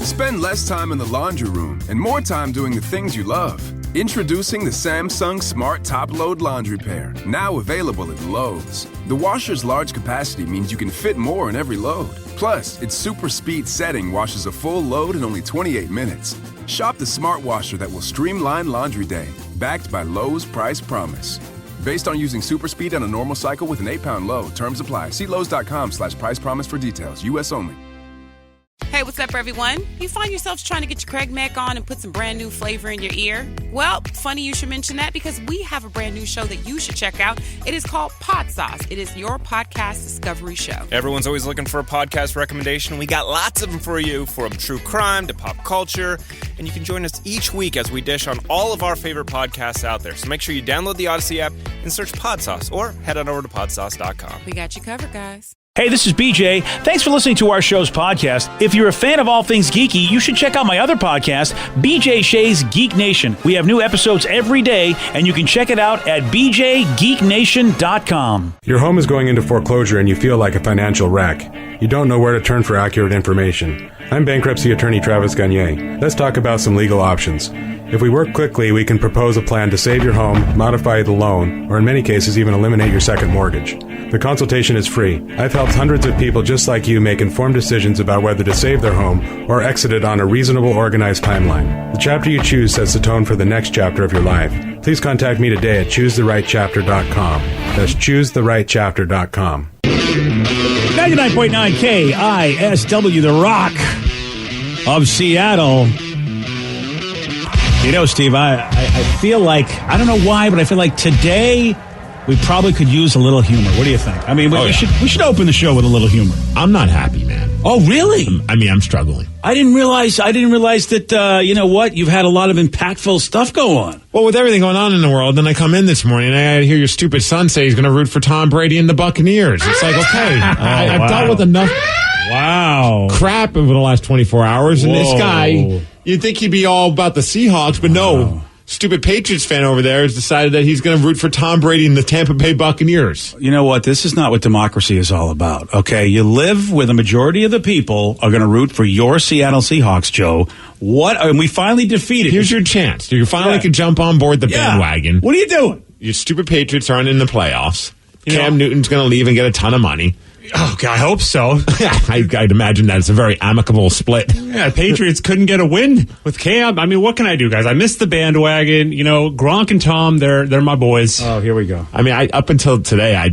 Spend less time in the laundry room and more time doing the things you love. Introducing the Samsung Smart Top Load Laundry Pair, now available at Lowe's. The washer's large capacity means you can fit more in every load. Plus, its super speed setting washes a full load in only 28 minutes. Shop the smart washer that will streamline laundry day, backed by Lowe's Price Promise. Based on using super speed on a normal cycle with an 8-pound load. Terms apply. See Lowe's.com/price promise for details. U.S. only. Hey, what's up, everyone? You find yourselves trying to get your Craig Mac on and put some brand new flavor in your ear? Well, funny you should mention that because we have a brand new show that you should check out. It is called Pod Sauce. It is your podcast discovery show. Everyone's always looking for a podcast recommendation. We got lots of them for you, from true crime to pop culture. And you can join us each week as we dish on all of our favorite podcasts out there. So make sure you download the Odyssey app and search Pod Sauce, or head on over to podsauce.com. We got you covered, guys. Hey, this is BJ. Thanks for listening to our show's podcast. If you're a fan of all things geeky, you should check out my other podcast, BJ Shea's Geek Nation. We have new episodes every day, and you can check it out at bjgeeknation.com. Your home is going into foreclosure and you feel like a financial wreck. You don't know where to turn for accurate information. I'm bankruptcy attorney Travis Gagne. Let's talk about some legal options. If we work quickly, we can propose a plan to save your home, modify the loan, or in many cases even eliminate your second mortgage. The consultation is free. I've helped hundreds of people just like you make informed decisions about whether to save their home or exit it on a reasonable, organized timeline. The chapter you choose sets the tone for the next chapter of your life. Please contact me today at choosetherightchapter.com. That's choosetherightchapter.com. 99.9 KISW, the Rock of Seattle. You know, Steve, I feel like, I don't know why, but I feel like today we probably could use a little humor. What do you think? I mean, we should open the show with a little humor. I'm not happy, man. Oh, really? I'm struggling. I didn't realize that, you know what, you've had a lot of impactful stuff go on. Well, with everything going on in the world, then I come in this morning and I hear your stupid son say he's going to root for Tom Brady and the Buccaneers. It's like, okay, I've dealt with enough crap over the last 24 hours, and this guy, you'd think he'd be all about the Seahawks, but no. Stupid Patriots fan over there has decided that he's going to root for Tom Brady and the Tampa Bay Buccaneers. You know what? This is not what democracy is all about, okay? You live where the majority of the people are going to root for your Seattle Seahawks, Joe. And we finally defeated. Here's your chance. You finally can jump on board the bandwagon. What are you doing? Your stupid Patriots aren't in the playoffs. Cam Newton's going to leave and get a ton of money. Oh, God, I hope so. I'd imagine that it's a very amicable split. Yeah, Patriots couldn't get a win with Cam. I mean, what can I do, guys? I missed the bandwagon. You know, Gronk and Tom, they're my boys. Oh, here we go. I mean, up until today, I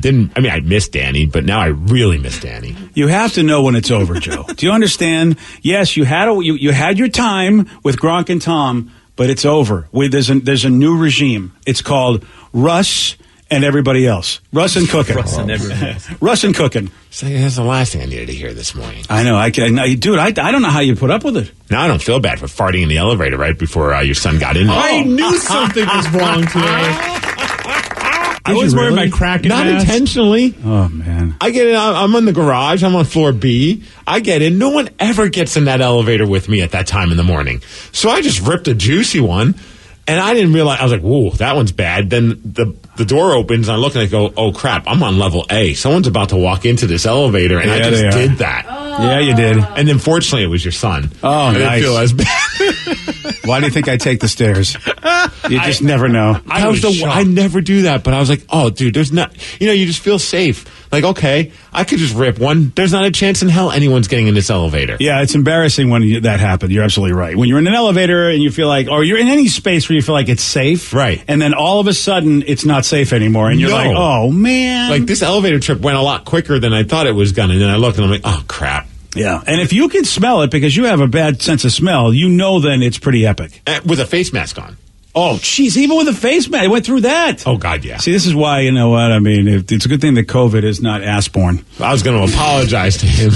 missed Danny, but now I really miss Danny. You have to know when it's over, Joe. Do you understand? Yes, you had your time with Gronk and Tom, but it's over. There's a new regime. It's called Russ and everybody else. Russ and cooking. Russ and everybody else. Russ and cooking. So that's the last thing I needed to hear this morning. I know. Dude, I don't know how you put up with it. Now I don't feel bad for farting in the elevator right before your son got in there. I knew something was wrong today. I was wearing my Kraken Not mask. Intentionally. Oh, man. I get in. I'm in the garage. I'm on floor B. I get in. No one ever gets in that elevator with me at that time in the morning. So I just ripped a juicy one. And I didn't realize, I was like, whoa, that one's bad. Then the door opens, and I look and I go, oh, crap, I'm on level A. Someone's about to walk into this elevator, and I just did that. Yeah, you did. And then, fortunately, it was your son. Oh, I didn't feel as bad. Why do you think I take the stairs? You just never know. I never do that, but I was like, oh, dude, there's not, you just feel safe. Like, okay, I could just rip one. There's not a chance in hell anyone's getting in this elevator. Yeah, it's embarrassing when that happened. You're absolutely right. When you're in an elevator and you feel like, or you're in any space where you feel like it's safe. Right. And then all of a sudden it's not safe anymore. And you're like, oh, man. Like, this elevator trip went a lot quicker than I thought it was going to. And then I looked and I'm like, oh, crap. Yeah. And if you can smell it because you have a bad sense of smell, then it's pretty epic. With a face mask on. Oh, jeez, even with a face mask, I went through that. Oh, God, yeah. See, this is why, you know what, I mean, it's a good thing that COVID is not ass-born. I was going to apologize to him.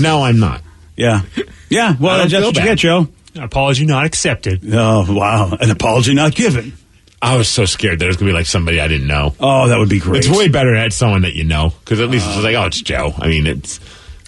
No, I'm not. Yeah. Yeah, well, that's what you get, Joe. An apology not accepted. Oh, wow. An apology not given. I was so scared that it was going to be like somebody I didn't know. Oh, that would be great. It's way better to have someone that you know, because at least it's like, oh, it's Joe. I mean, it's...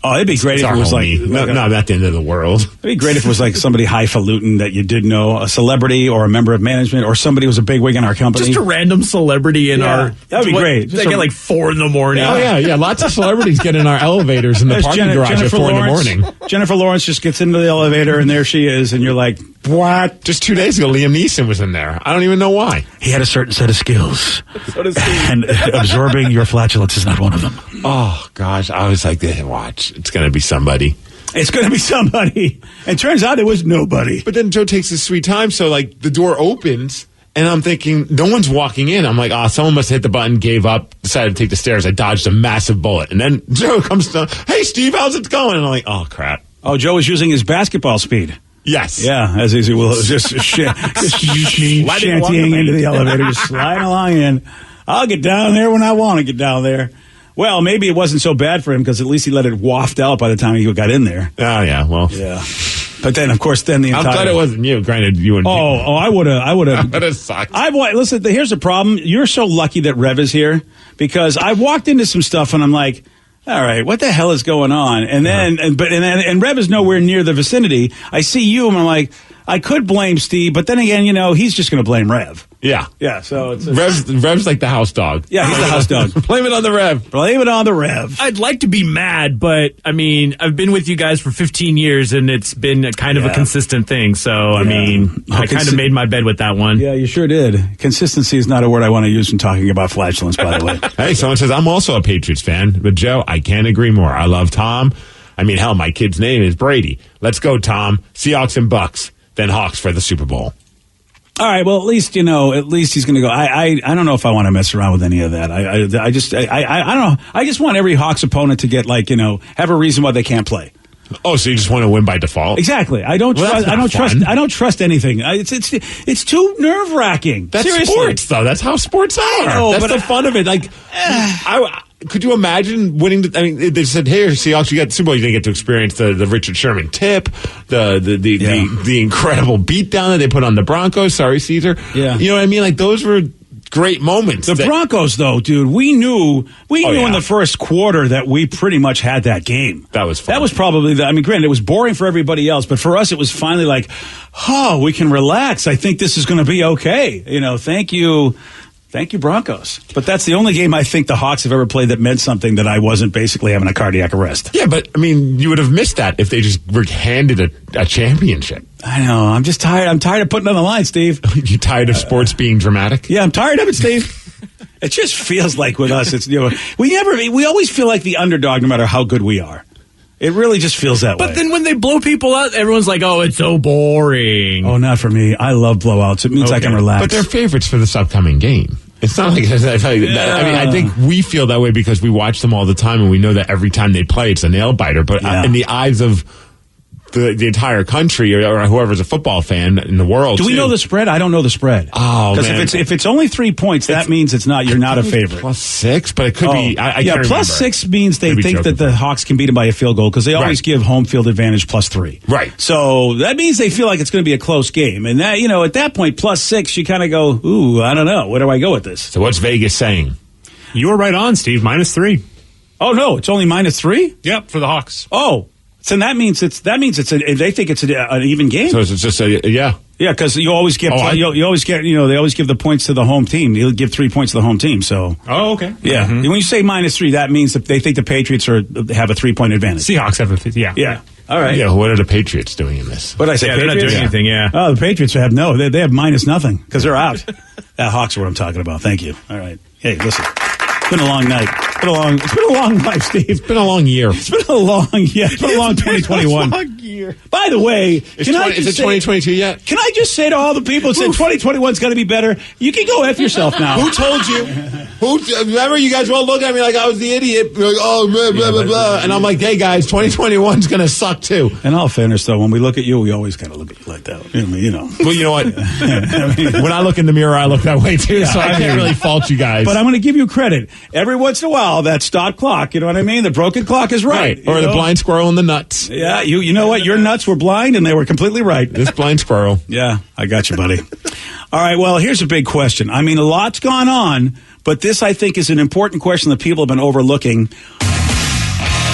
Oh, it'd be great if it was like not at the end of the world. It'd be great if it was like somebody highfalutin that you did know, a celebrity or a member of management, or somebody who was a bigwig in our company. Just a random celebrity in our. That'd be great. They get like 4 a.m. Oh yeah. Lots of celebrities get in our elevators in the parking garage at 4 a.m. Jennifer Lawrence just gets into the elevator and there she is, and you're like, what? Just 2 days ago, Liam Neeson was in there. I don't even know why. He had a certain set of skills, and absorbing your flatulence is not one of them. Oh gosh, I was like, watch, it's going to be somebody. It's going to be somebody. And turns out it was nobody. But then Joe takes his sweet time, so like the door opens, and I'm thinking, no one's walking in. I'm like, someone must have hit the button, gave up, decided to take the stairs. I dodged a massive bullet. And then Joe comes down, hey, Steve, how's it going? And I'm like, oh, crap. Oh, Joe was using his basketball speed. Yes. Yeah, as easy will just shantying into the elevator, just sliding along in. I'll get down there when I want to get down there. Well, maybe it wasn't so bad for him because at least he let it waft out by the time he got in there. Oh, yeah, well. Yeah. But then, of course, the entire... I'm glad it wasn't you. Granted, you wouldn't... I would have... That sucked. Listen, here's the problem. You're so lucky that Rev is here because I walked into some stuff and I'm like, all right, what the hell is going on? And then, and Rev is nowhere near the vicinity. I see you and I'm like, I could blame Steve, but then again, he's just going to blame Rev. Yeah. Yeah, so it's... Rev's like the house dog. Yeah, he's the house dog. Blame it on the Rev. Blame it on the Rev. I'd like to be mad, but, I mean, I've been with you guys for 15 years, and it's been a kind of a consistent thing. So, I mean, I kind of made my bed with that one. Yeah, you sure did. Consistency is not a word I want to use when talking about flatulence, by the way. Hey, someone says, I'm also a Patriots fan, but Joe, I can't agree more. I love Tom. I mean, hell, my kid's name is Brady. Let's go, Tom. Seahawks and Bucks, then Hawks for the Super Bowl. All right. Well, at least he's going to go. I don't know if I want to mess around with any of that. I don't know. I just want every Hawks opponent to get have a reason why they can't play. Oh, so you just want to win by default? Exactly. I don't trust anything. It's too nerve wracking. That's Seriously. sports, though. That's how sports are. That's the fun of it. Like, could you imagine winning? They said, "Hey, Seahawks, you got the Super Bowl. You didn't get to experience the Richard Sherman tip, the incredible beatdown that they put on the Broncos. Sorry, Caesar. Yeah, you know what I mean? Like those were great moments. The Broncos, though, dude, we knew in the first quarter that we pretty much had that game. That was fun. That was probably granted, it was boring for everybody else, but for us, it was finally like, we can relax. I think this is going to be okay. Thank you. Thank you, Broncos. But that's the only game I think the Hawks have ever played that meant something that I wasn't basically having a cardiac arrest. Yeah, but, I mean, you would have missed that if they just were handed a championship. I know. I'm just tired. I'm tired of putting it on the line, Steve. You tired of sports being dramatic? Yeah, I'm tired of it, Steve. It just feels like with us, it's we always feel like the underdog no matter how good we are. It really just feels that way. But then when they blow people out, everyone's like, oh, it's so boring. Oh, not for me. I love blowouts. It means I can relax. But they're favorites for this upcoming game. It's not like I mean, I think we feel that way because we watch them all the time and we know that every time they play, it's a nail biter. But in the eyes of the entire country or whoever's a football fan in the world. Do we know the spread? I don't know the spread. Oh, man. Because if it's only 3 points, that means you're not a favorite. +6, but it could be. I can't +6 means they think that the Hawks can beat them by a field goal because they always give home field advantage +3. Right. So that means they feel like it's going to be a close game. And that, at that point, +6, you kind of go, ooh, I don't know. Where do I go with this? So what's Vegas saying? You were right on, Steve. -3. Oh, no. It's only -3? Yep, for the Hawks. Oh. So that means they think it's an even game. So it's just yeah, because you always give they always give the points to the home team. You'll give 3 points to the home team. So okay, yeah. Mm-hmm. When you say -3, that means that they think the Patriots have a 3-point advantage. Seahawks have a yeah. All right. Yeah. What are the Patriots doing in this? What did I say? They're not doing anything. Yeah. Oh, the Patriots have they have -0 because they're out. Hawks are what I'm talking about. Thank you. All right. Hey, listen. It's been a long night. It's been a long life, Steve. It's been a long year. It's been a long 2021. Long year. By the way, is it 2022 yet? Can I just say to all the people that said 2021's going to be better, you can go F yourself now. Who told you? Remember you guys all looked at me like I was the idiot. Like, oh, blah, blah, blah, blah. And I'm like, hey, guys, 2021's going to suck, too. In all fairness, though, when we look at you, we always kind of look at you like that. Well, you know what? When I look in the mirror, I look that way, too, so I can't really fault you guys. But I'm going to give you credit. Every once in a while, that stop clock, you know what I mean? The broken clock is right. Or the blind squirrel in the nuts. Yeah, you know what? Your nuts were blind, and they were completely right. This blind squirrel. Yeah, I got you, buddy. All right, well, here's a big question. I mean, a lot's gone on, but this, I think, is an important question that people have been overlooking.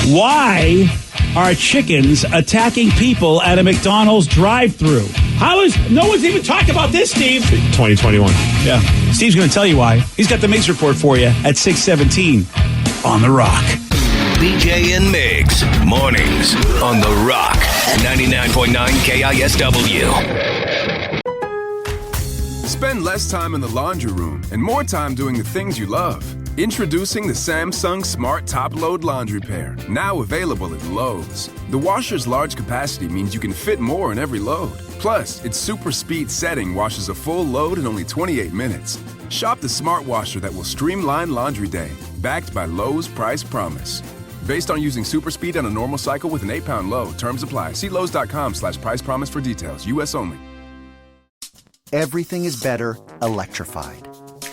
Why are chickens attacking people at a McDonald's drive-thru? No one's even talked about this, Steve. 2021. Yeah. Steve's going to tell you why. He's got the Migs Report for you at 6:17 on The Rock. BJ and Migs, mornings on The Rock, 99.9 KISW. Spend less time in the laundry room and more time doing the things you love. Introducing the Samsung Smart Top Load Laundry Pair, now available at Lowe's. The washer's large capacity means you can fit more in every load. Plus, its super speed setting washes a full load in only 28 minutes. Shop the smart washer that will streamline laundry day, backed by Lowe's Price Promise. Based on using super speed on a normal cycle with an 8-pound load. Terms apply. See Lowe's.com/price promise for details. U.S. only. Everything is better electrified.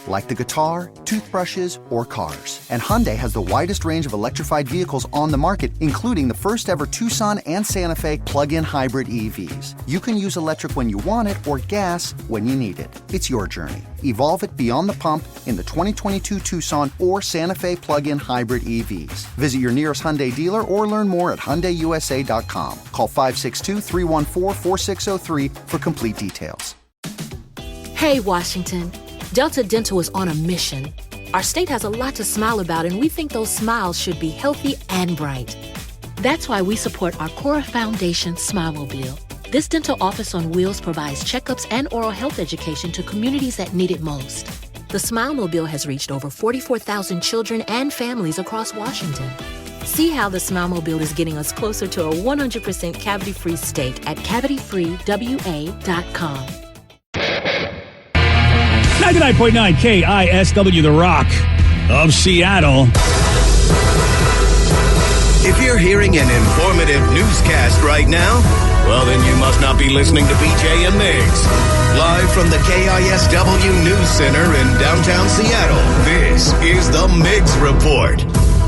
Like the guitar, toothbrushes, or cars. And Hyundai has the widest range of electrified vehicles on the market, including the first ever Tucson and Santa Fe plug-in hybrid EVs. You can use electric when you want it or gas when you need it. It's your journey. Evolve it beyond the pump in the 2022 Tucson or Santa Fe plug-in hybrid EVs. Visit your nearest Hyundai dealer or learn more at HyundaiUSA.com. Call 562-314-4603 for complete details. Hey, Washington. Delta Dental is on a mission. Our state has a lot to smile about, and we think those smiles should be healthy and bright. That's why we support our Cora Foundation Smilemobile. This dental office on wheels provides checkups and oral health education to communities that need it most. The Smilemobile has reached over 44,000 children and families across Washington. See how the Smilemobile is getting us closer to a 100% cavity-free state at cavityfreewa.com. 99.9 KISW, The Rock of Seattle. If you're hearing an informative newscast right now, well, then you must not be listening to BJ and Migs. Live from the KISW News Center in downtown Seattle, this is the Migs Report.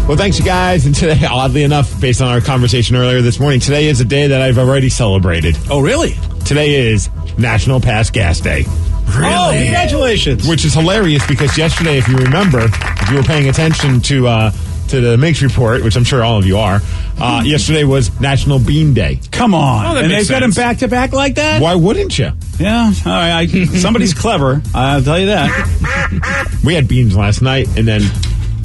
Well, thanks, you guys. And today, oddly enough, based on our conversation earlier this morning, today is a day that I've already celebrated. Oh, really? Today is National Pass Gas Day. Really? Oh, congratulations. Which is hilarious because yesterday, if you remember, if you were paying attention to the Migs Report, which I'm sure all of you are, yesterday was National Bean Day. Come on. And they've got them back to back like that? Why wouldn't you? Yeah. All right. Somebody's clever. I'll tell you that. We had beans last night, and then...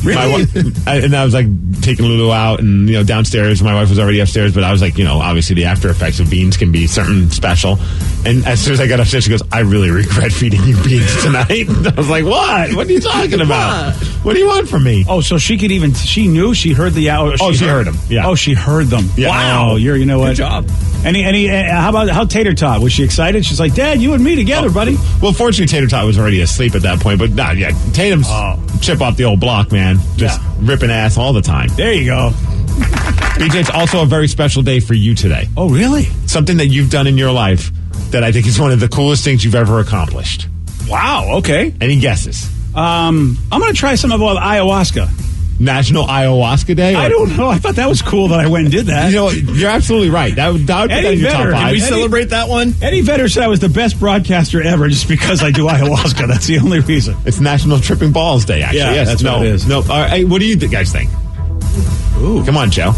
Really? And I was like taking Lulu out and, downstairs. My wife was already upstairs, but I was like, obviously the after effects of beans can be something special. And as soon as I got upstairs, she goes, I really regret feeding you beans tonight. I was like, what? What are you talking about? What do you want from me? Oh, so she knew, she heard the hour. She heard them. Yeah. Oh, she heard them. Yeah. Wow. You know what? Good job. How Tater Tot? Was she excited? She's like, Dad, you and me together, buddy. Well, fortunately, Tater Tot was already asleep at that point, but Tatum's chip off the old block, man. Just ripping ass all the time. There you go. BJ, it's also a very special day for you today. Oh, really? Something that you've done in your life that I think is one of the coolest things you've ever accomplished. Wow, okay. Any guesses? I'm going to try some about ayahuasca. National Ayahuasca Day? I don't know. I thought that was cool that I went and did that. You're absolutely right. That would put that in your top 5. Can we celebrate that one? Eddie Vedder said I was the best broadcaster ever just because I do ayahuasca. That's the only reason. It's National Tripping Balls Day, actually. Yeah, yes, that's what it is. No. All right, what do you guys think? Ooh. Come on, Joe.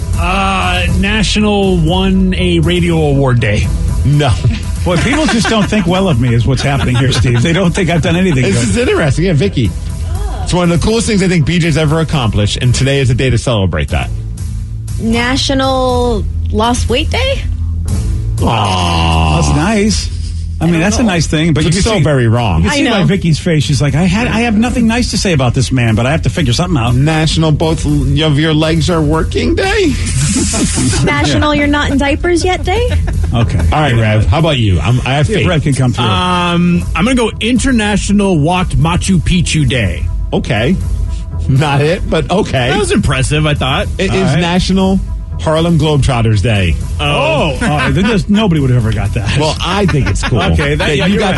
National Won a Radio Award Day. No. Boy, people just don't think well of me is what's happening here, Steve. They don't think I've done anything This good. is interesting. Yeah, Vicky. It's one of the coolest things I think BJ's ever accomplished, and today is a day to celebrate that. National Lost Weight Day? Aww. That's nice. I mean, that's a nice thing, but it's so very wrong. You can see by Vicky's face. She's like, I have nothing nice to say about this man, but I have to figure something out. National both of your legs are working day? National You're Not in Diapers Yet Day? Okay. All right, Rev. How about you? I have faith. Rev can come through. I'm going to go International Walked Machu Picchu Day. Okay. Not it, but okay. That was impressive, I thought. It is National Harlem Globetrotters Day. Nobody would have ever got that. Well, I think it's cool. Okay, you got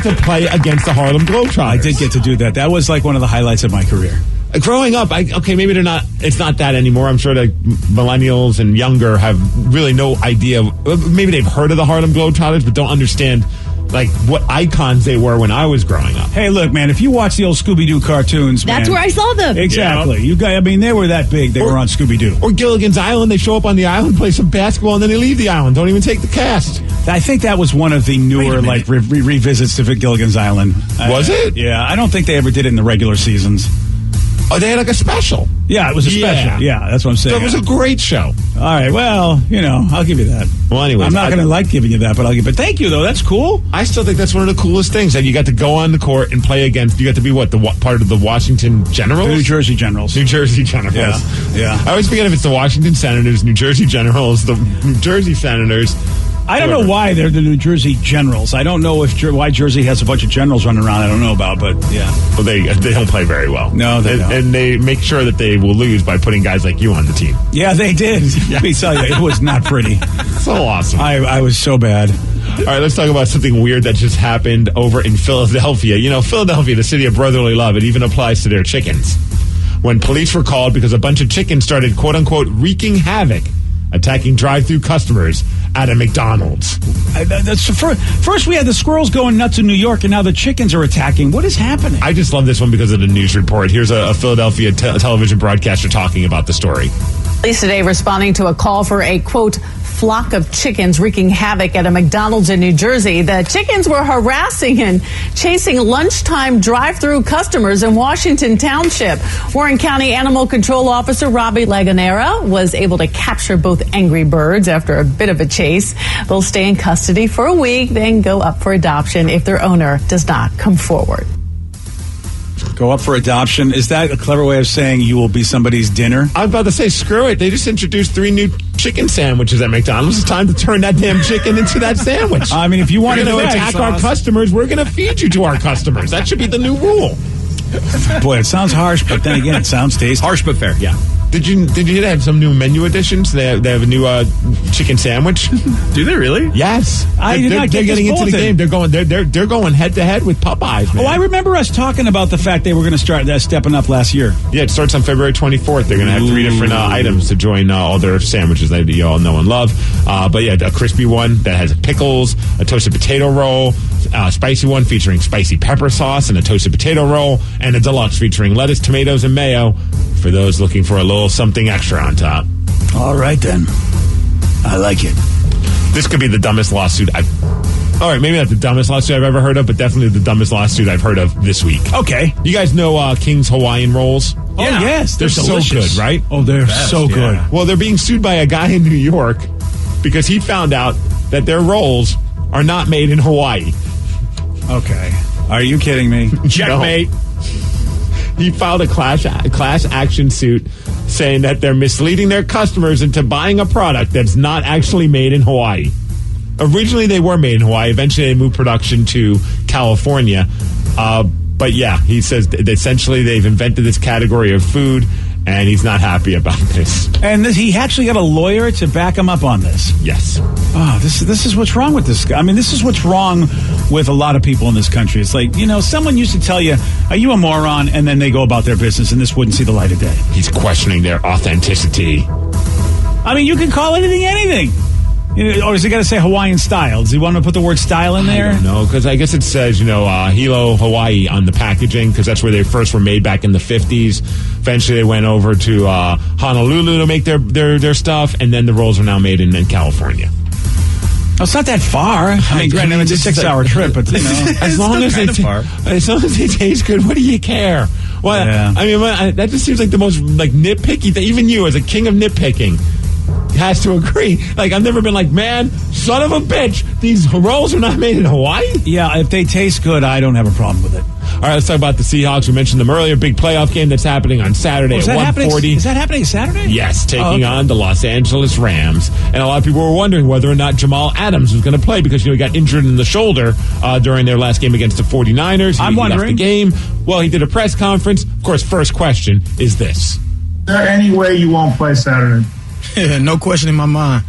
to play against the Harlem Globetrotters. I did get to do that. That was like one of the highlights of my career. Growing up, maybe it's not that anymore. I'm sure that millennials and younger have really no idea. Maybe they've heard of the Harlem Globetrotters, but don't understand like what icons they were when I was growing up. Hey, look, man, if you watch the old Scooby-Doo cartoons, That's where I saw them. Exactly. You guys, I mean, they were that big. They were on Scooby-Doo. Or Gilligan's Island. They show up on the island, play some basketball, and then they leave the island. Don't even take the cast. I think that was one of the newer, like, revisits to Gilligan's Island. Was it? Yeah, I don't think they ever did it in the regular seasons. Oh, they had like a special. Yeah, it was a special. Yeah, that's what I'm saying. So it was a great show. All right, well, I'll give you that. Well, anyway, I'm not going to like giving you that, but I'll give it. Thank you, though. That's cool. I still think that's one of the coolest things. That you got to go on the court and play against. You got to be part of the Washington Generals? The New Jersey Generals. New Jersey Generals. Yeah. I always forget if it's the Washington Senators, New Jersey Generals, the New Jersey Senators. I don't know why they're the New Jersey Generals. I don't know why Jersey has a bunch of generals running around. I don't know about, but yeah. Well, they don't play very well. No, they don't. And they make sure that they will lose by putting guys like you on the team. Yeah, they did. Let me tell you, it was not pretty. So awesome. I was so bad. All right, let's talk about something weird that just happened over in Philadelphia. Philadelphia, the city of brotherly love, it even applies to their chickens. When police were called because a bunch of chickens started, quote-unquote, wreaking havoc, attacking drive-thru customers at a McDonald's. First we had the squirrels going nuts in New York, and now the chickens are attacking. What is happening? I just love this one because of the news report. Here's a Philadelphia television broadcaster talking about the story. Police today responding to a call for a, quote, flock of chickens wreaking havoc at a McDonald's in New Jersey. The chickens were harassing and chasing lunchtime drive-through customers in Washington Township. Warren County Animal Control Officer Robbie Laganera was able to capture both angry birds after a bit of a chase. They'll stay in custody for a week, then go up for adoption if their owner does not come forward. Go up for adoption. Is that a clever way of saying you will be somebody's dinner? I'm about to say, screw it. They just introduced 3 new chicken sandwiches at McDonald's. It's time to turn that damn chicken into that sandwich. I mean, if you want to attack our customers, we're going to feed you to our customers. That should be the new rule. Boy, it sounds harsh, but then again, it sounds tasty. Harsh but fair, yeah. Did you have some new menu additions? They have a new chicken sandwich. Do they really? Yes. They're getting into the game. They're going head to head with Popeyes. Man. Oh, I remember us talking about the fact they were going to start stepping up last year. Yeah, it starts on February 24th. They're going to have 3 different items to join all their sandwiches that you all know and love. But yeah, a crispy one that has pickles, a toasted potato roll, a spicy one featuring spicy pepper sauce, and a toasted potato roll, and a deluxe featuring lettuce, tomatoes, and mayo for those looking for a little something extra on top. All right, then. I like it. This could be the dumbest lawsuit all right, maybe not the dumbest lawsuit I've ever heard of, but definitely the dumbest lawsuit I've heard of this week. Okay. You guys know King's Hawaiian Rolls? Oh, yes. They're so good, right? Oh, they're so good. Yeah. Well, they're being sued by a guy in New York because he found out that their rolls are not made in Hawaii. Okay. Are you kidding me? Checkmate. No. He filed a class action suit saying that they're misleading their customers into buying a product that's not actually made in Hawaii. Originally, they were made in Hawaii. Eventually, they moved production to California. But yeah, he says that essentially they've invented this category of food, and he's not happy about this. And he actually got a lawyer to back him up on this. Yes. Oh, this is what's wrong with this guy. I mean, this is what's wrong with a lot of people in this country. It's like, someone used to tell you, are you a moron? And then they go about their business, and this wouldn't see the light of day. He's questioning their authenticity. I mean, you can call anything. Or is he got to say Hawaiian style? Does he want to put the word style in there? I don't know, because I guess it says, Hilo, Hawaii on the packaging, because that's where they first were made back in the 50s. Eventually, they went over to Honolulu to make their stuff, and then the rolls are now made in California. Oh, it's not that far. I mean, granted, it's a 6-hour trip, but as long as they taste good, what do you care? Well, yeah. I mean, that just seems like the most nitpicky thing. Even you, as a king of nitpicking, has to agree. I've never been like, man, son of a bitch, these rolls are not made in Hawaii? Yeah, if they taste good, I don't have a problem with it. All right, let's talk about the Seahawks. We mentioned them earlier. Big playoff game that's happening on Saturday at 1:40. Is that happening Saturday? Yes, taking on the Los Angeles Rams. And a lot of people were wondering whether or not Jamal Adams was going to play because he got injured in the shoulder during their last game against the 49ers. I'm wondering. He left the game. Well, he did a press conference. Of course, first question is this. Is there any way you won't play Saturday? Yeah, no question in my mind.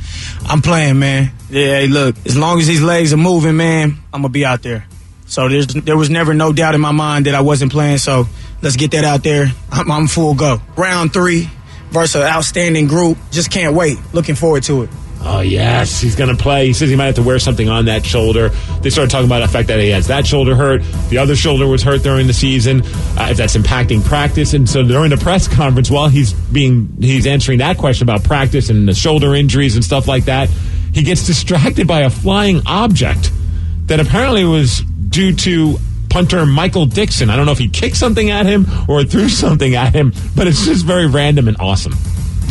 I'm playing, man. Yeah, hey, look, as long as these legs are moving, man, I'm going to be out there. So there was never no doubt in my mind that I wasn't playing, so let's get that out there. I'm full go. Round 3 versus an outstanding group. Just can't wait. Looking forward to it. Oh, yes, he's going to play. He says he might have to wear something on that shoulder. They started talking about the fact that he has that shoulder hurt. The other shoulder was hurt during the season. If that's impacting practice. And so during the press conference, while he's answering that question about practice and the shoulder injuries and stuff like that, he gets distracted by a flying object that apparently was due to punter Michael Dixon. I don't know if he kicked something at him or threw something at him, but it's just very random and awesome.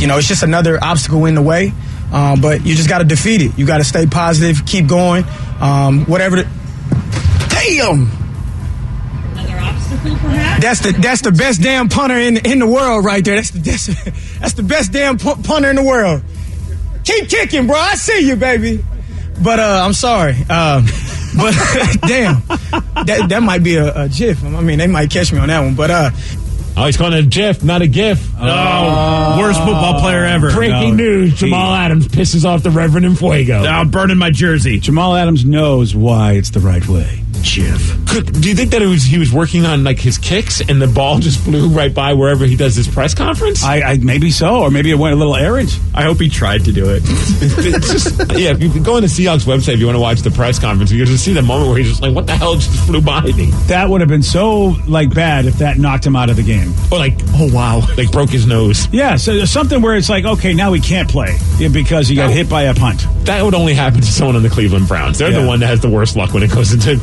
It's just another obstacle in the way, but you just got to defeat it. You got to stay positive, keep going, whatever. Damn! Another obstacle, perhaps? That's the best damn punter in the world right there. That's the best damn punter in the world. Keep kicking, bro. I see you, baby. But I'm sorry. But damn, that might be a GIF. I mean, they might catch me on that one. But he's calling it a GIF, not a GIF. Worst football player ever. Breaking news: Jamal Adams pisses off the Reverend in Fuego. I'm burning my jersey. Jamal Adams knows why it's the right way. GIF. Do you think that he was working on like his kicks and the ball just flew right by wherever he does his press conference? I maybe so, or maybe it went a little errant. I hope he tried to do it. It's just, if you go on the Seahawks website, if you want to watch the press conference, you just see the moment where he's just like, "What the hell just flew by me?" That would have been so bad if that knocked him out of the game. Or oh wow, broke his nose. Yeah, so something where it's like, okay, now he can't play because he got hit by a punt. That would only happen to someone on the Cleveland Browns. They're the one that has the worst luck when it goes into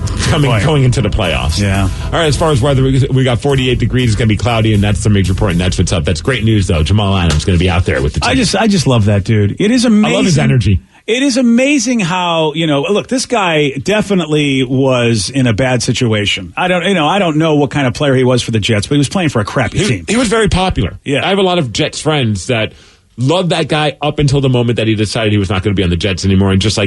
going into the playoffs. Yeah. All right, as far as weather, we got 48 degrees. It's going to be cloudy, and that's the major report, and that's what's up. That's great news, though. Jamal Adams is going to be out there with the team. I just love that dude. It is amazing. I love his energy. It is amazing how, look, this guy definitely was in a bad situation. I don't know what kind of player he was for the Jets, but he was playing for a crappy team. He was very popular. Yeah. I have a lot of Jets friends that loved that guy up until the moment that he decided he was not going to be on the Jets anymore, and just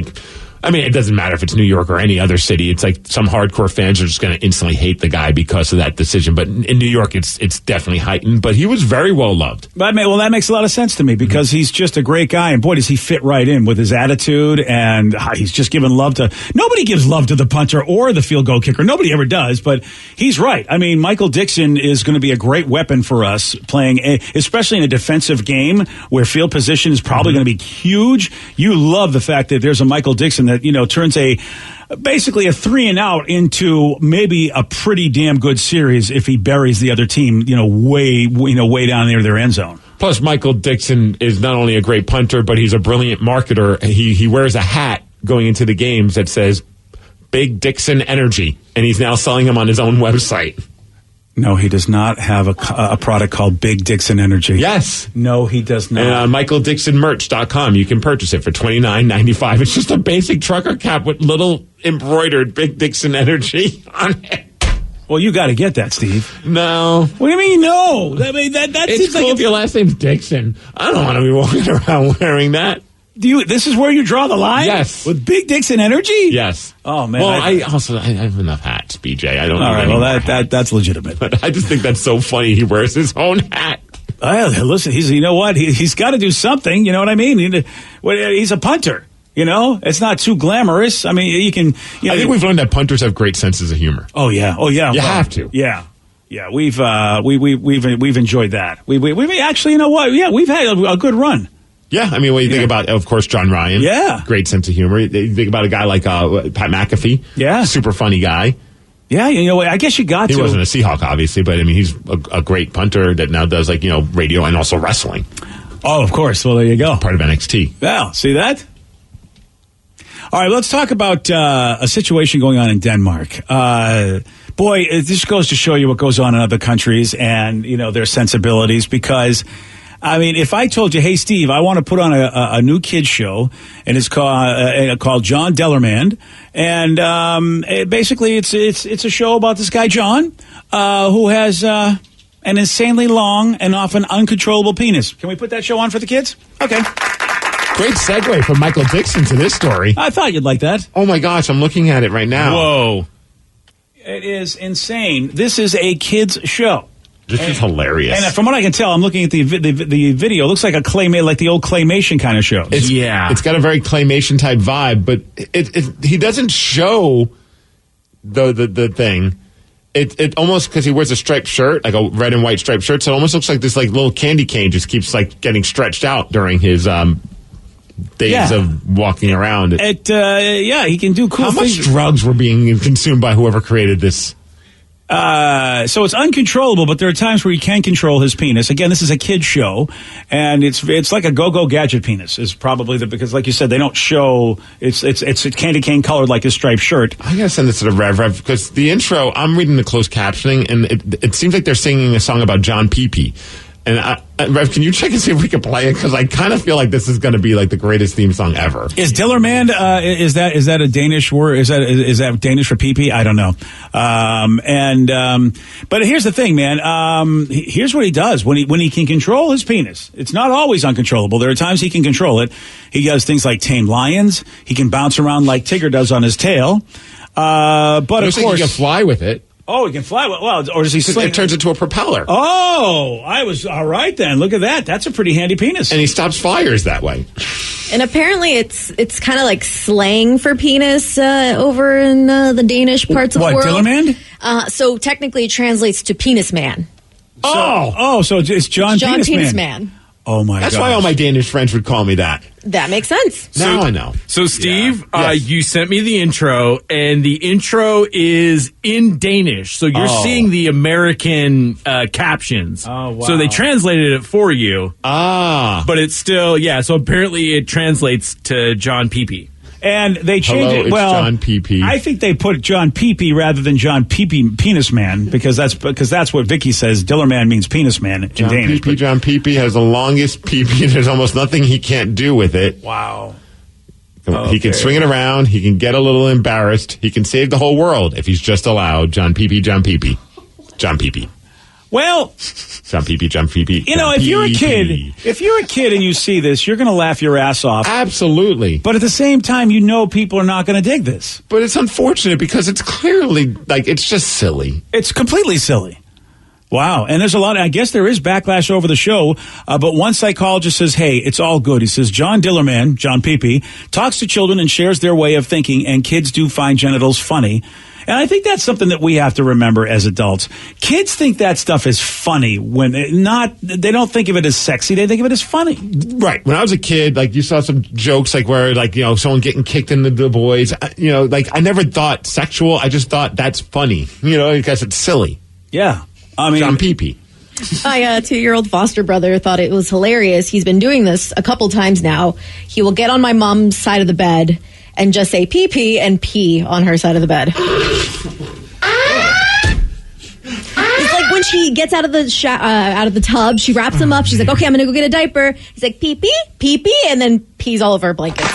it doesn't matter if it's New York or any other city. It's like some hardcore fans are just going to instantly hate the guy because of that decision. But in New York, it's definitely heightened. But he was very well loved. That makes a lot of sense to me because he's just a great guy. And boy, does he fit right in with his attitude. And he's just giving love to... Nobody gives love to the punter or the field goal kicker. Nobody ever does. But he's right. I mean, Michael Dixon is going to be a great weapon for us playing, especially in a defensive game where field position is probably going to be huge. You love the fact that there's a Michael Dixon that, turns basically a 3-and-out into maybe a pretty damn good series if he buries the other team, way down near their end zone. Plus, Michael Dixon is not only a great punter, but he's a brilliant marketer. He wears a hat going into the games that says Big Dixon Energy, and he's now selling them on his own website. No, he does not have a product called Big Dixon Energy. Yes. No, he does not. And on MichaelDixonMerch.com, you can purchase it for $29.95. It's just a basic trucker cap with little embroidered Big Dixon Energy on it. Well, you got to get that, Steve. No. What do you mean, no? That it's cool if your last name's Dixon. I don't want to be walking around wearing that. This is where you draw the line? Yes. With Big Dixon Energy? Yes. Oh, man. Well, I have enough hats, BJ. I don't All right, well, that's legitimate. But I just think that's so funny. He wears his own hat. Listen, you know what? He's got to do something. You know what I mean? He's a punter. It's not too glamorous. I mean, you can... I think we've learned that punters have great senses of humor. Oh, yeah. You have to. Yeah. Yeah, we've enjoyed that. We actually, you know what? Yeah, we've had a good run. Yeah, I mean, when you think about, of course, John Ryan. Yeah. Great sense of humor. You think about a guy like Pat McAfee. Yeah. Super funny guy. Yeah, I guess you got to. He wasn't a Seahawk, obviously, but I mean, he's a great punter that now does radio and also wrestling. Oh, of course. Well, there you go. Part of NXT. Yeah, see that? All right, let's talk about a situation going on in Denmark. Boy, this goes to show you what goes on in other countries and, their sensibilities because... I mean, if I told you, hey, Steve, I want to put on a new kids show, and it's called John Dellerman, and basically it's a show about this guy John who has an insanely long and often uncontrollable penis. Can we put that show on for the kids? Okay. Great segue from Michael Dixon to this story. I thought you'd like that. Oh my gosh, I'm looking at it right now. Whoa. It is insane. This is a kids show. This is hilarious. And from what I can tell, I'm looking at the video. It looks like like the old claymation kind of show. It's got a very claymation type vibe, but he doesn't show the thing. It almost, because he wears a striped shirt, like a red and white striped shirt, so it almost looks like this little candy cane just keeps getting stretched out during his days of walking around. He can do cool How things. much drugs were being consumed by whoever created this? So it's uncontrollable, but there are times where he can control his penis. Again, this is a kid's show, and it's like a go-go gadget penis is probably because, like you said, they don't show it's candy cane colored like his striped shirt. I gotta send this to the Rev because the intro, I'm reading the closed captioning, and it seems like they're singing a song about John Pee-Pee. And Rev, can you check and see if we can play it? Because I kind of feel like this is going to be like the greatest theme song ever. Is Dillerman? Is that a Danish word? Is that Danish for pee-pee? I don't know. But here's the thing, man. Here's what he does when he can control his penis. It's not always uncontrollable. There are times he can control it. He does things like tame lions. He can bounce around like Tigger does on his tail. But of course, he can fly with it. Oh, he can fly. Well, or does he sling? It turns into a propeller. Oh, I was all right then. Look at that. That's a pretty handy penis. And he stops fires that way. And apparently, it's kind of like slang for penis over in the Danish parts of the world. What, Dillerman? So technically, it translates to penis man. So it's John Penis Man. Oh my god! That's why all my Danish friends would call me that. That makes sense. Now I know. So, Steve, you sent me the intro, and the intro is in Danish. So you're seeing the American captions. Oh, wow. So they translated it for you. But it's still, so apparently it translates to John Pee-Pee. And they changed it. It's John Pee-Pee. I think they put John Pee-Pee rather than John Pee-Pee Penis Man because that's what Vicky says. Dillerman means penis man in Danish. John Pee-Pee has the longest pee-pee. There's almost nothing he can't do with it. Wow. He can swing it around. He can get a little embarrassed. He can save the whole world if he's just allowed. John Pee-Pee, John Pee-Pee. John Pee-Pee. Well, John Pee-Pee, John Pee-Pee. You know, if you're a kid and you see this, you're going to laugh your ass off. Absolutely. But at the same time, you know people are not going to dig this. But it's unfortunate because it's clearly, it's just silly. It's completely silly. Wow. And there's I guess there is backlash over the show, but one psychologist says, hey, it's all good. He says, John Dillerman, John Pee-Pee, talks to children and shares their way of thinking, and kids do find genitals funny. And I think that's something that we have to remember as adults. Kids think that stuff is funny they don't think of it as sexy. They think of it as funny. Right. When I was a kid, you saw some jokes where someone getting kicked into the boys. I never thought sexual. I just thought that's funny. Because it's silly. Yeah. I mean, John Pee-Pee. My 2-year-old foster brother thought it was hilarious. He's been doing this a couple times now. He will get on my mom's side of the bed and just say pee-pee and pee on her side of the bed. It's like when she gets out of the tub, she wraps him up. She's like, okay, I'm going to go get a diaper. He's like, pee-pee, pee-pee, and then pees all over her blankets.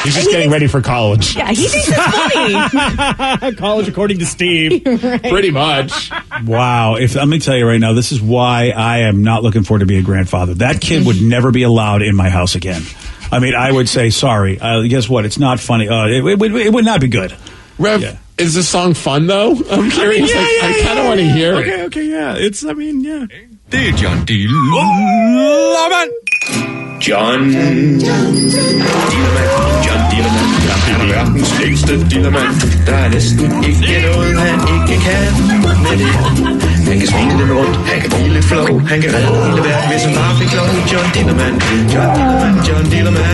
He's just getting ready for college. Yeah, he thinks it's funny. College according to Steve. Right. Pretty much. Wow. Let me tell you right now, this is why I am not looking forward to be a grandfather. That kid would never be allowed in my house again. I mean, I would say, sorry. Guess what? It's not funny. It would not be good. Rev, is this song fun, though? I'm curious. I kind of want to hear it. Okay, yeah. Det er John Dillerman. John Dillerman. Han er verdens længste dillermand. Der er næsten ikke noget, han ikke kan med det. Han kan svinge den rundt, han kan blive lidt flow. Han kan redde hele verden, hvis han bare fik lov. John Dillerman, John Dillerman, John Dillerman.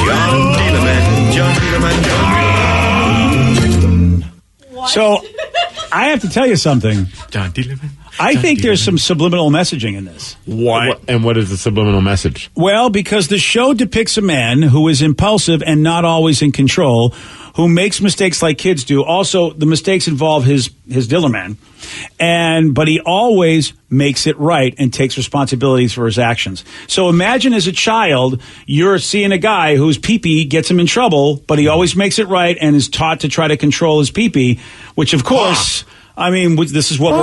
John Dillerman, John Dillerman, John Dillerman. So, I have to tell you something. John Dillerman. I think there's some subliminal messaging in this. What? And what is the subliminal message? Well, because the show depicts a man who is impulsive and not always in control, who makes mistakes like kids do. Also, the mistakes involve his Dillerman. But he always makes it right and takes responsibilities for his actions. So imagine as a child, you're seeing a guy whose pee-pee gets him in trouble, but he always makes it right and is taught to try to control his pee-pee, which of course... I mean, this is what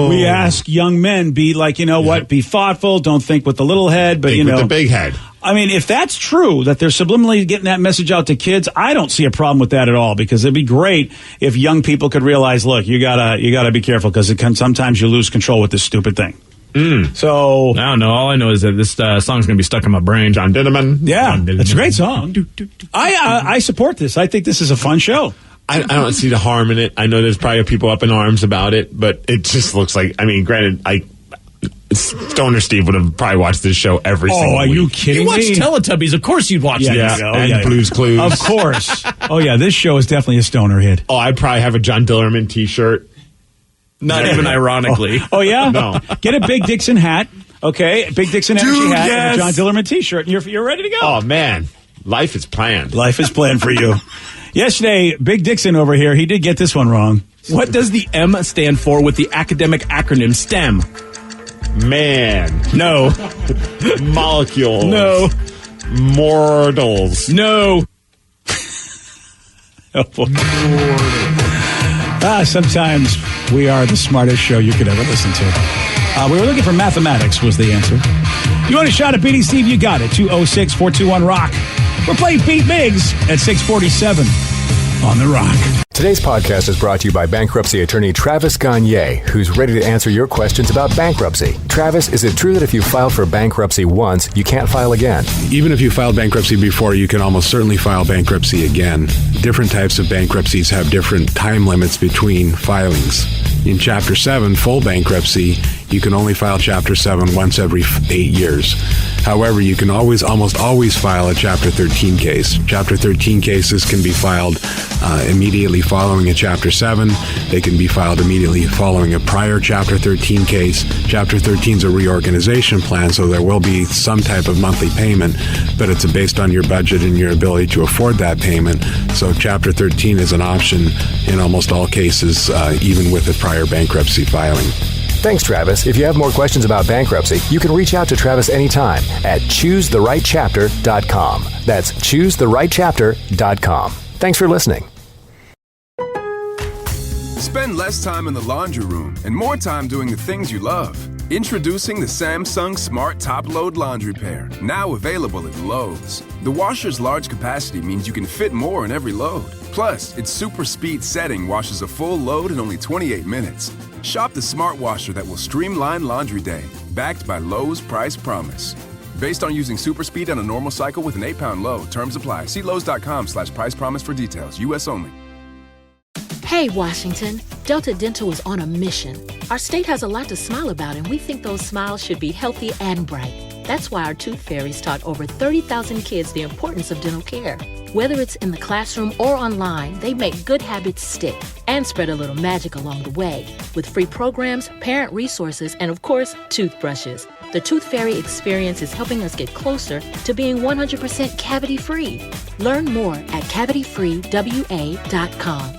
we ask young men, be like, what, be thoughtful, don't think with the little head, but, think with the big head. I mean, if that's true, that they're subliminally getting that message out to kids, I don't see a problem with that at all, because it'd be great if young people could realize, look, you gotta be careful, because sometimes you lose control with this stupid thing. So I don't know. All I know is that this song's going to be stuck in my brain. John Dillerman. Yeah, it's a great song. I support this. I think this is a fun show. I don't see the harm in it. I know there's probably people up in arms about it, but it just looks like, granted, Stoner Steve would have probably watched this show every single week. Are you kidding You watch me? Teletubbies. Of course you'd watch this. And Blue's Clues. Of course. Oh, yeah, this show is definitely a stoner hit. Oh, I'd probably have a John Dillerman t-shirt. Not even ironically. Oh, yeah? No. Get a Big Dixon hat, okay? Big Dixon energy hat and a John Dillerman t-shirt, and you're ready to go. Oh, man. Life is planned. Life is planned for you. Yesterday, Big Dixon over here, he did get this one wrong. What does the M stand for with the academic acronym STEM? Man. No. Molecules. No. Mortals. No. Sometimes we are the smartest show you could ever listen to. We were looking for mathematics was the answer. You want a shot at beating Steve? You got it. 206-421-ROCK. We're playing Beat Migs at 647 on The Rock. Today's podcast is brought to you by bankruptcy attorney Travis Gagne, who's ready to answer your questions about bankruptcy. Travis, is it true that if you filed for bankruptcy once, you can't file again? Even if you filed bankruptcy before, you can almost certainly file bankruptcy again. Different types of bankruptcies have different time limits between filings. In Chapter 7, full bankruptcy, you can only file Chapter 7 once every 8 years. However, you can almost always file a Chapter 13 case. Chapter 13 cases can be filed immediately following a Chapter 7. They can be filed immediately following a prior Chapter 13 case. Chapter 13 is a reorganization plan, so there will be some type of monthly payment, but it's based on your budget and your ability to afford that payment. So Chapter 13 is an option in almost all cases, even with a prior bankruptcy filing. Thanks, Travis. If you have more questions about bankruptcy, you can reach out to Travis anytime at ChooseTheRightChapter.com. That's ChooseTheRightChapter.com. Thanks for listening. Spend less time in the laundry room and more time doing the things you love. Introducing the Samsung Smart Top Load Laundry Pair, now available at Lowe's. The washer's large capacity means you can fit more in every load. Plus, its super speed setting washes a full load in only 28 minutes. Shop the smart washer that will streamline laundry day, backed by Lowe's Price Promise. Based on using super speed on a normal cycle with an 8-pound load. Terms apply. See Lowe's.com/price promise for details. U.S. only. Hey, Washington. Delta Dental is on a mission. Our state has a lot to smile about, and we think those smiles should be healthy and bright. That's why our tooth fairies taught over 30,000 kids the importance of dental care. Whether it's in the classroom or online, they make good habits stick and spread a little magic along the way with free programs, parent resources, and of course, toothbrushes. The Tooth Fairy experience is helping us get closer to being 100% cavity-free. Learn more at cavityfreewa.com.